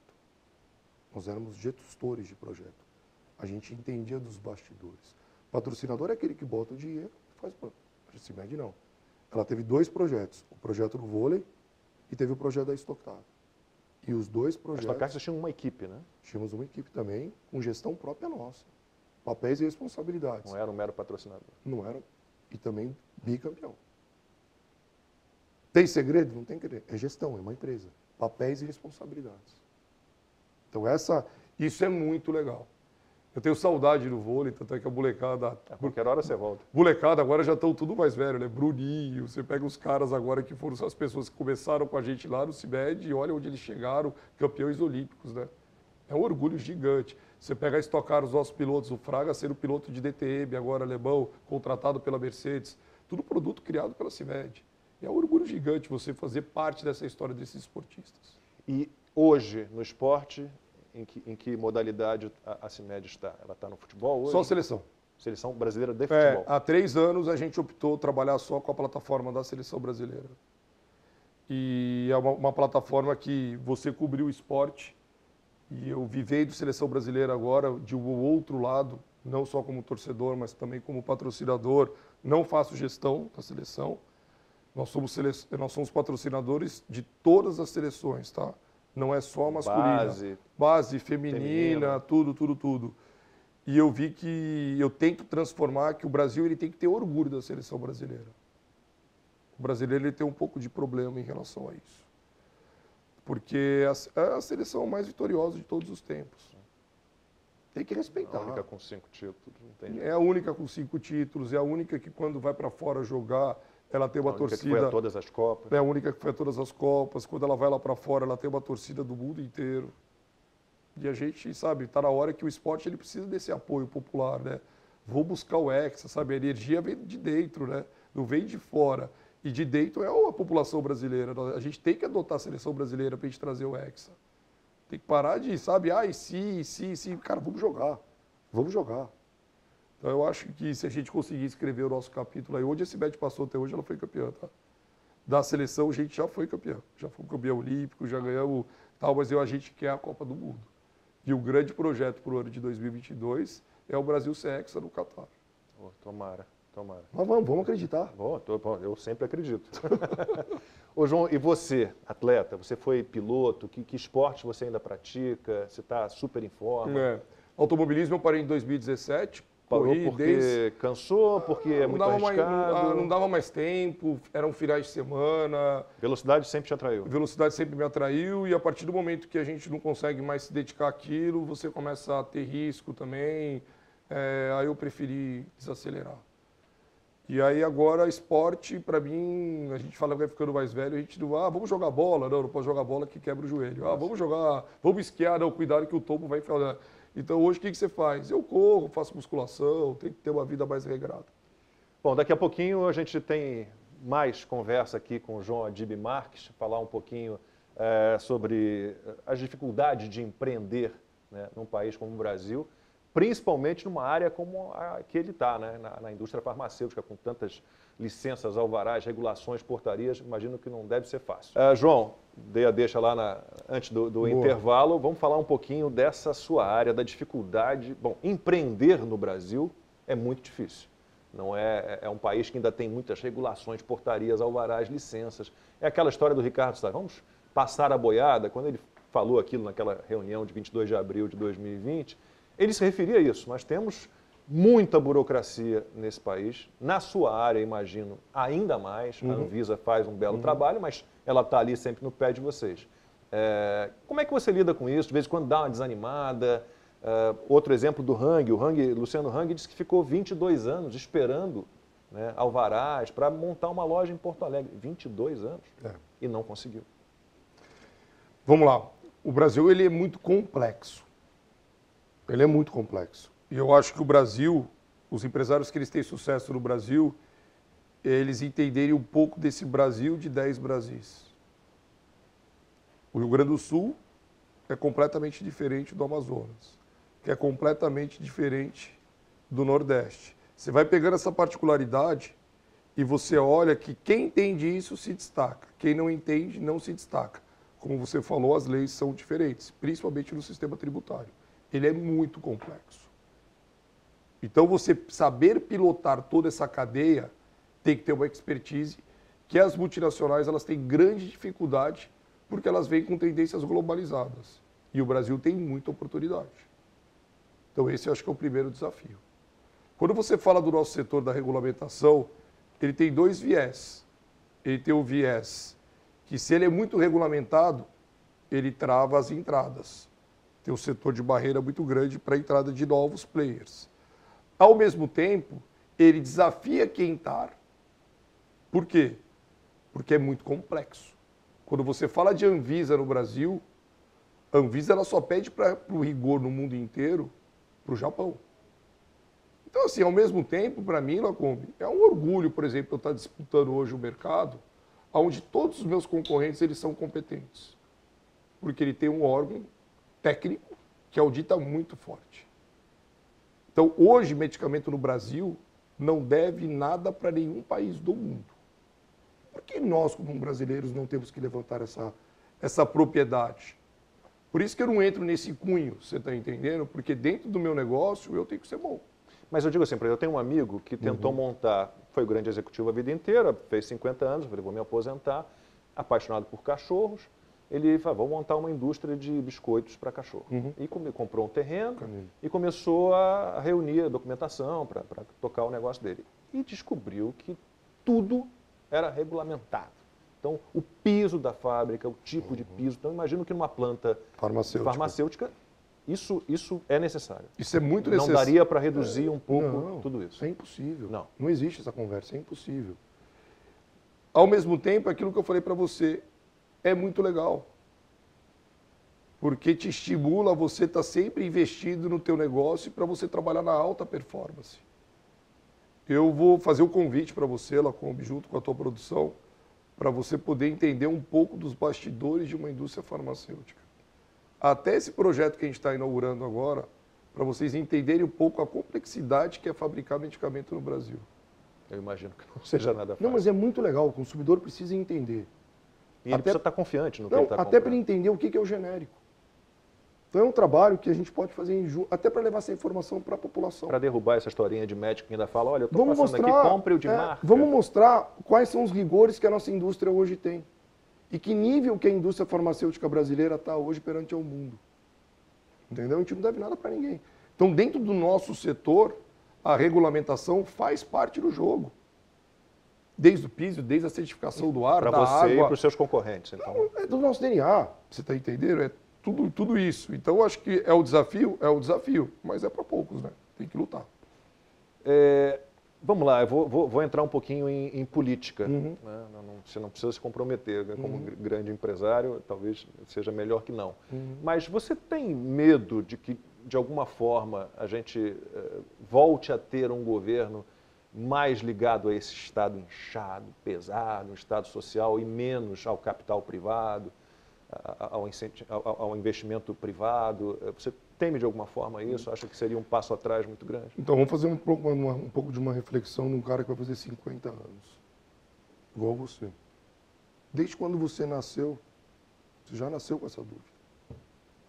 Nós éramos gestores de projeto. A gente entendia dos bastidores. Patrocinador é aquele que bota o dinheiro e faz... A CIMED não. Ela teve 2 projetos, o projeto do vôlei e teve o projeto da Stock Car. E os 2 projetos... A Stock Car vocês tinham uma equipe, né? Tínhamos uma equipe também, com gestão própria nossa. Papéis e responsabilidades. Não era um mero patrocinador. Não era. E também bicampeão. Tem segredo? Não tem segredo. É gestão, é uma empresa. Papéis e responsabilidades. Então isso é muito legal. Eu tenho saudade do vôlei, tanto é que a molecada... A qualquer hora você volta. Molecada agora já estão tudo mais velho, né? Bruninho, você pega os caras agora que foram as pessoas que começaram com a gente lá no CIMED e olha onde eles chegaram, campeões olímpicos, né? É um orgulho gigante. Você pega a Stock Car, os nossos pilotos, o Fraga sendo piloto de DTM, agora alemão, contratado pela Mercedes, tudo produto criado pela CIMED. É um orgulho gigante você fazer parte dessa história desses esportistas. E hoje, no esporte, em que modalidade a CIMED está? Ela está no futebol hoje? Só seleção. Seleção brasileira de futebol. Há 3 anos a gente optou trabalhar só com a plataforma da seleção brasileira. E é uma plataforma que você cobriu o esporte. E eu vivei do Seleção Brasileira agora, de um outro lado, não só como torcedor, mas também como patrocinador. Não faço gestão da seleção. Nós somos patrocinadores de todas as seleções, tá? Não é só masculina. Base, feminina, tudo. E eu vi que eu tento transformar que o Brasil ele tem que ter orgulho da seleção brasileira. O brasileiro ele tem um pouco de problema em relação a isso. Porque é a seleção mais vitoriosa de todos os tempos. Tem que respeitar. A única com 5 títulos, não tem jeito. É a única com 5 títulos, é a única que quando vai para fora jogar, ela tem uma torcida... A única que foi a todas as Copas. É a única que foi a todas as Copas. Quando ela vai lá para fora, ela tem uma torcida do mundo inteiro. E a gente, sabe, está na hora que o esporte ele precisa desse apoio popular, né? Vou buscar o Hexa, sabe? A energia vem de dentro, né? Não vem de fora. E de dentro é a população brasileira. A gente tem que adotar a seleção brasileira para a gente trazer o Hexa. Tem que parar de, sabe, se. Cara, vamos jogar. Vamos jogar. Então eu acho que se a gente conseguir escrever o nosso capítulo aí, onde a CIMED passou até hoje, ela foi campeã, tá? Da seleção a gente já foi campeão. Já foi campeão olímpico, já ganhamos tal, mas a gente quer a Copa do Mundo. E o grande projeto para o ano de 2022 é o Brasil ser Hexa no Catar. Oh, tomara. Mas vamos acreditar. Eu sempre acredito. Ô, João, e você, atleta? Você foi piloto? Que esporte você ainda pratica? Você está super em forma? Automobilismo eu parei em 2017. Parou porque cansou, porque é muito arriscado? Não dava mais tempo, eram finais de semana. Velocidade sempre te atraiu? Velocidade sempre me atraiu e a partir do momento que a gente não consegue mais se dedicar àquilo, você começa a ter risco também. Aí eu preferi desacelerar. E aí agora esporte, para mim, a gente fala que vai ficando mais velho, a gente não, vamos jogar bola, não pode jogar bola que quebra o joelho. Vamos esquiar, não, cuidado que o tombo vai enfiar. Então hoje o que você faz? Eu corro, faço musculação, tenho que ter uma vida mais regrada. Bom, daqui a pouquinho a gente tem mais conversa aqui com o João Adib Marques, falar um pouquinho sobre as dificuldades de empreender, né, num país como o Brasil, principalmente numa área como a que ele está, né? Na indústria farmacêutica, com tantas licenças, alvarás, regulações, portarias, imagino que não deve ser fácil. João, dei a deixa lá antes do intervalo, vamos falar um pouquinho dessa sua área, da dificuldade. Bom, empreender no Brasil é muito difícil. Não é um país que ainda tem muitas regulações, portarias, alvarás, licenças. É aquela história do Ricardo Salles, vamos passar a boiada, quando ele falou aquilo naquela reunião de 22 de abril de 2020, ele se referia a isso. Nós temos muita burocracia nesse país. Na sua área, imagino, ainda mais. A Anvisa faz um belo trabalho, mas ela está ali sempre no pé de vocês. Como é que você lida com isso? De vez em quando dá uma desanimada. Outro exemplo do Hang. Luciano Hang disse que ficou 22 anos esperando, né, alvarás para montar uma loja em Porto Alegre. 22 anos. E não conseguiu. Vamos lá. O Brasil ele é muito complexo. Ele é muito complexo. E eu acho que o Brasil, os empresários que eles têm sucesso no Brasil, eles entenderem um pouco desse Brasil de 10 Brasis. O Rio Grande do Sul é completamente diferente do Amazonas, que é completamente diferente do Nordeste. Você vai pegando essa particularidade e você olha que quem entende isso se destaca, quem não entende não se destaca. Como você falou, as leis são diferentes, principalmente no sistema tributário. Ele é muito complexo. Então, você saber pilotar toda essa cadeia tem que ter uma expertise, que as multinacionais elas têm grande dificuldade porque elas vêm com tendências globalizadas. E o Brasil tem muita oportunidade. Então esse eu acho que é o primeiro desafio. Quando você fala do nosso setor da regulamentação, ele tem dois viés. Ele tem o viés que, se ele é muito regulamentado, ele trava as entradas. Tem um setor de barreira muito grande para a entrada de novos players. Ao mesmo tempo, ele desafia quem está. Por quê? Porque é muito complexo. Quando você fala de Anvisa no Brasil, a Anvisa ela só pede para o rigor no mundo inteiro para o Japão. Então, assim, ao mesmo tempo, para mim, Lacombe, é um orgulho, por exemplo, eu estar disputando hoje o mercado, onde todos os meus concorrentes eles são competentes. Porque ele tem um órgão técnico que audita muito forte. Então, hoje, medicamento no Brasil não deve nada para nenhum país do mundo. Por que nós, como brasileiros, não temos que levantar essa propriedade? Por isso que eu não entro nesse cunho, você está entendendo? Porque dentro do meu negócio eu tenho que ser bom. Mas eu digo assim, eu tenho um amigo que tentou montar, foi o grande executivo a vida inteira, fez 50 anos, falei, vou me aposentar, apaixonado por cachorros. Ele falou, vou montar uma indústria de biscoitos para cachorro. E comprou um terreno e começou a reunir a documentação para tocar o negócio dele. E descobriu que tudo era regulamentado. Então, o piso da fábrica, o tipo de piso. Então, imagino que numa planta farmacêutica isso é necessário. Isso é muito necessário. Não daria para reduzir um pouco tudo isso? É impossível. Não existe essa conversa, é impossível. Ao mesmo tempo, aquilo que eu falei para você é muito legal. Porque te estimula a você estar sempre investido no teu negócio para você trabalhar na alta performance. Eu vou fazer o convite para você, Lacombe, junto com a tua produção, para você poder entender um pouco dos bastidores de uma indústria farmacêutica. Até esse projeto que a gente está inaugurando agora, para vocês entenderem um pouco a complexidade que é fabricar medicamento no Brasil. Eu imagino que não seja nada fácil. Não, mas é muito legal, o consumidor precisa entender. E ele precisa estar confiante no que ele está comprando. Até para ele entender o que é o genérico. Então é um trabalho que a gente pode fazer até para levar essa informação para a população. Para derrubar essa historinha de médico que ainda fala, olha, eu estou passando aqui, compre o de marca. Vamos mostrar quais são os rigores que a nossa indústria hoje tem. E que nível que a indústria farmacêutica brasileira está hoje perante ao mundo. Entendeu? A gente não deve nada para ninguém. Então, dentro do nosso setor, a regulamentação faz parte do jogo. Desde o piso, desde a certificação do ar, da água. Para você e para os seus concorrentes, então. É do nosso DNA, você está entendendo? É tudo isso. Então, acho que é o desafio, mas é para poucos, né? Tem que lutar. Vamos lá, eu vou entrar um pouquinho em política. Né? Você não precisa se comprometer, né? Como grande empresário, talvez seja melhor que não. Mas você tem medo de que, de alguma forma, a gente volte a ter um governo mais ligado a esse Estado inchado, pesado, um Estado social, e menos ao capital privado, ao investimento privado? Você teme de alguma forma isso? Acha que seria um passo atrás muito grande? Então, vamos fazer um pouco de uma reflexão num cara que vai fazer 50 anos. Igual você. Desde quando você nasceu, você já nasceu com essa dúvida.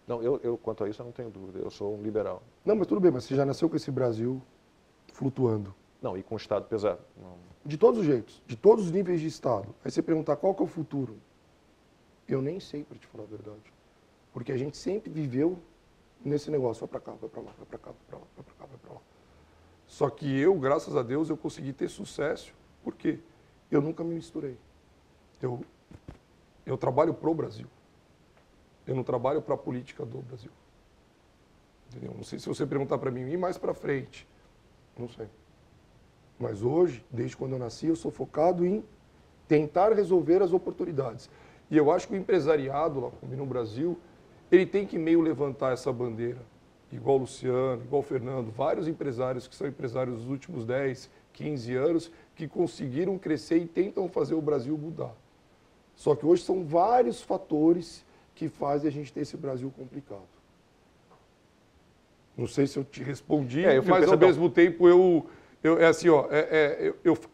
Não, eu quanto a isso eu não tenho dúvida. Eu sou um liberal. Não, mas tudo bem, mas você já nasceu com esse Brasil flutuando. Não, e com o Estado pesado. Não. De todos os jeitos, de todos os níveis de Estado. Aí você perguntar qual que é o futuro. Eu nem sei, para te falar a verdade. Porque a gente sempre viveu nesse negócio, vai para cá, vai para lá, vai para cá, vai para lá, vai para cá, vai para lá. Só que eu, graças a Deus, eu consegui ter sucesso, porque eu nunca me misturei. Eu trabalho pro Brasil. Eu não trabalho para a política do Brasil. Entendeu? Não sei se você perguntar para mim, e mais para frente, não sei. Mas hoje, desde quando eu nasci, eu sou focado em tentar resolver as oportunidades. E eu acho que o empresariado lá no Brasil, ele tem que meio levantar essa bandeira. Igual o Luciano, igual o Fernando, vários empresários que são empresários dos últimos 10, 15 anos, que conseguiram crescer e tentam fazer o Brasil mudar. Só que hoje são vários fatores que fazem a gente ter esse Brasil complicado. Não sei se eu te respondi, mas ao mesmo tempo eu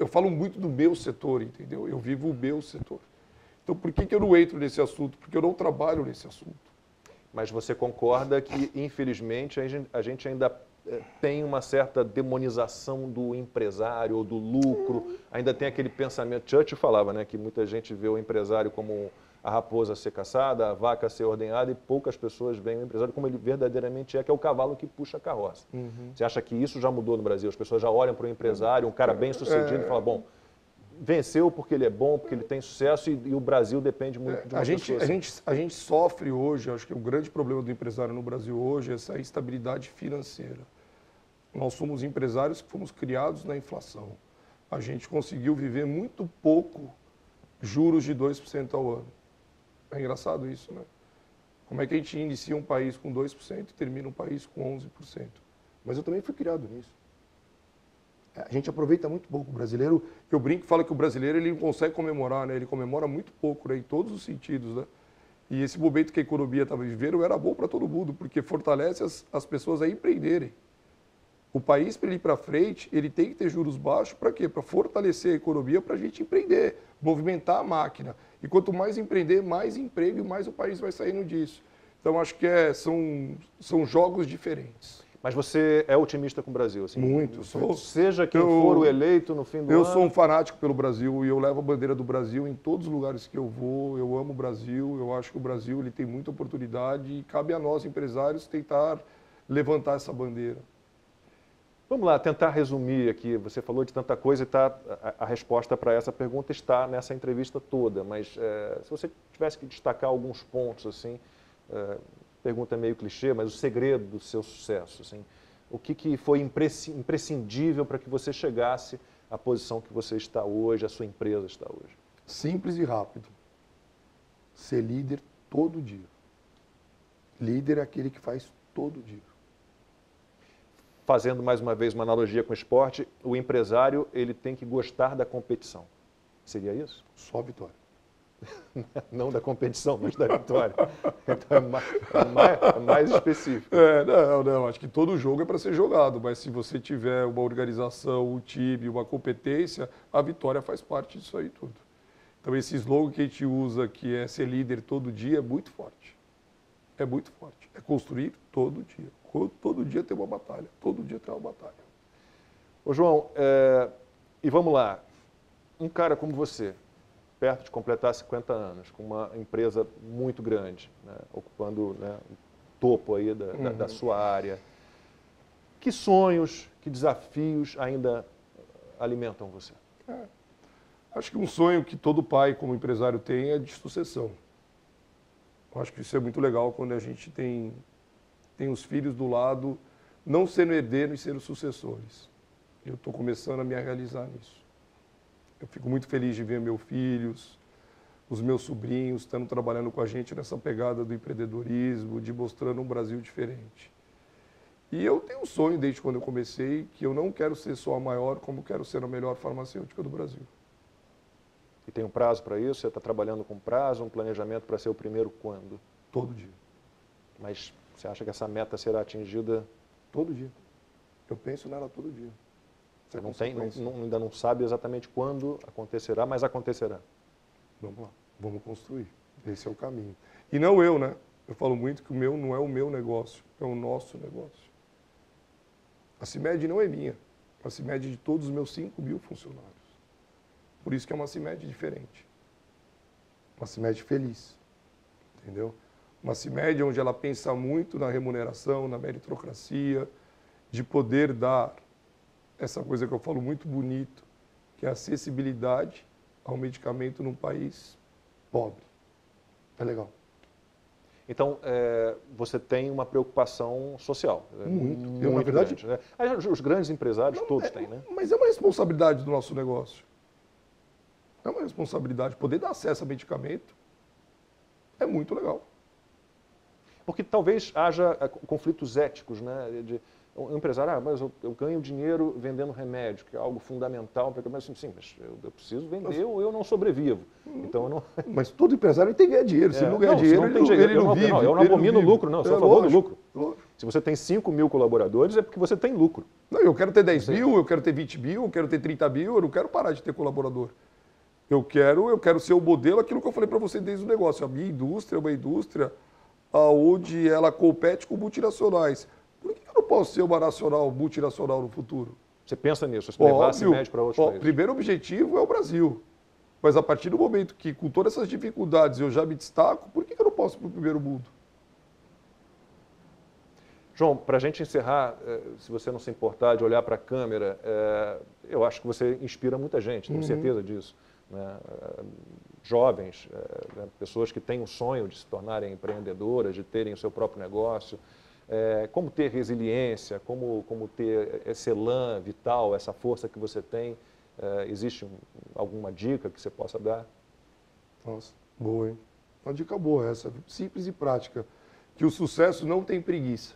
falo muito do meu setor, entendeu? Eu vivo o meu setor. Então, por que eu não entro nesse assunto? Porque eu não trabalho nesse assunto. Mas você concorda que, infelizmente, a gente ainda tem uma certa demonização do empresário ou do lucro, ainda tem aquele pensamento, Churchill falava, né, que muita gente vê o empresário como a raposa ser caçada, a vaca ser ordenhada, e poucas pessoas veem o empresário como ele verdadeiramente é, que é o cavalo que puxa a carroça. Você acha que isso já mudou no Brasil? As pessoas já olham para o empresário, um cara bem sucedido, e falam, bom, venceu porque ele é bom, porque ele tem sucesso, e o Brasil depende muito de uma pessoa assim. A gente sofre hoje, acho que o grande problema do empresário no Brasil hoje é essa instabilidade financeira. Nós somos empresários que fomos criados na inflação. A gente conseguiu viver muito pouco juros de 2% ao ano. É engraçado isso, né? Como é que a gente inicia um país com 2% e termina um país com 11%? Mas eu também fui criado nisso. A gente aproveita muito pouco. O brasileiro, eu brinco e falo que o brasileiro ele não consegue comemorar, né? Ele comemora muito pouco, né? Em todos os sentidos, né? E esse momento que a economia estava vivendo era bom para todo mundo, porque fortalece as pessoas a empreenderem. O país, para ele ir para frente, ele tem que ter juros baixos para quê? Para fortalecer a economia, para a gente empreender, movimentar a máquina. E quanto mais empreender, mais emprego e mais o país vai saindo disso. Então, acho que são jogos diferentes. Mas você é otimista com o Brasil? Assim, muito. Seja quem for o eleito no fim do ano... Eu sou um fanático pelo Brasil e eu levo a bandeira do Brasil em todos os lugares que eu vou. Eu amo o Brasil, eu acho que o Brasil ele tem muita oportunidade e cabe a nós, empresários, tentar levantar essa bandeira. Vamos lá, tentar resumir aqui. Você falou de tanta coisa e a resposta para essa pergunta está nessa entrevista toda. Mas se você tivesse que destacar alguns pontos, assim, pergunta meio clichê, mas o segredo do seu sucesso, assim, o que foi imprescindível para que você chegasse à posição que você está hoje, a sua empresa está hoje? Simples e rápido. Ser líder todo dia. Líder é aquele que faz todo dia. Fazendo mais uma vez uma analogia com o esporte, o empresário ele tem que gostar da competição. Seria isso? Só vitória. Não da competição, mas da vitória. Então é mais específico. Não. Acho que todo jogo é para ser jogado, mas se você tiver uma organização, um time, uma competência, a vitória faz parte disso aí tudo. Então esse slogan que a gente usa, que é ser líder todo dia, é muito forte. É muito forte. É construir todo dia. Todo dia tem uma batalha. Todo dia tem uma batalha. Ô João, e vamos lá. Um cara como você, perto de completar 50 anos, com uma empresa muito grande, né, ocupando, né, o topo aí da sua área, que sonhos, que desafios ainda alimentam você? Acho que um sonho que todo pai, como empresário, tem é de sucessão. Eu acho que isso é muito legal quando a gente tem os filhos do lado, não sendo herdeiros e sendo sucessores. Eu estou começando a me realizar nisso. Eu fico muito feliz de ver meus filhos, os meus sobrinhos estando trabalhando com a gente nessa pegada do empreendedorismo, de mostrando um Brasil diferente. E eu tenho um sonho desde quando eu comecei, que eu não quero ser só a maior, como quero ser a melhor farmacêutica do Brasil. E tem um prazo para isso? Você está trabalhando com prazo, um planejamento para ser o primeiro quando? Todo dia. Mas você acha que essa meta será atingida? Todo dia. Eu penso nela todo dia. Você ainda não sabe exatamente quando acontecerá, mas acontecerá. Vamos lá, vamos construir. Esse é o caminho. E não eu, né? Eu falo muito que o meu não é o meu negócio, é o nosso negócio. A CIMED não é minha. A CIMED é de todos os meus 5.000 funcionários. Por isso que é uma CIMED diferente. Uma CIMED feliz. Entendeu? Uma CIMED onde ela pensa muito na remuneração, na meritocracia, de poder dar essa coisa que eu falo muito bonito, que é a acessibilidade ao medicamento num país pobre. É legal. Então, você tem uma preocupação social. Muito. Na verdade, grande, né? Os grandes empresários todos têm, né? Mas é uma responsabilidade do nosso negócio. É uma responsabilidade. Poder dar acesso a medicamento é muito legal. Porque talvez haja conflitos éticos, né? Um empresário, mas eu ganho dinheiro vendendo remédio, que é algo fundamental. Mas sim, mas eu preciso vender ou eu não sobrevivo. Então, eu não... Mas todo empresário tem que ganhar dinheiro. Se ele não ganhar dinheiro, ele não vive. Eu não abomino o lucro, não. Eu sou a favor do lucro. Lógico. Se você tem 5.000 colaboradores, é porque você tem lucro. Não, eu quero ter 10 mil, eu quero ter 20 mil, eu quero ter 30 mil, eu não quero parar de ter colaborador. Eu quero ser o modelo, aquilo que eu falei para você desde o negócio. A minha indústria é uma indústria onde ela compete com multinacionais. Por que eu não posso ser uma nacional, multinacional no futuro? Você pensa nisso, você levar a CIMED para outros países? O primeiro objetivo é o Brasil. Mas a partir do momento que, com todas essas dificuldades, eu já me destaco, por que eu não posso ir para o primeiro mundo? João, para a gente encerrar, se você não se importar de olhar para a câmera, eu acho que você inspira muita gente, tenho certeza disso. Né? Jovens, pessoas que têm um sonho de se tornarem empreendedoras, de terem o seu próprio negócio. Como ter resiliência, como ter esse elan vital, essa força que você tem. Existe alguma dica que você possa dar? Nossa, boa, hein? Uma dica boa essa, simples e prática. Que o sucesso não tem preguiça.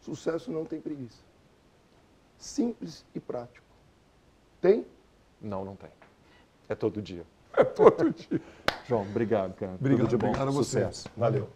Sucesso não tem preguiça. Simples e prático. Tem? Não, não tem. É todo dia. É todo dia. João, obrigado, cara. Obrigado, Tudo de bom. Obrigado a você. Sucesso. Valeu.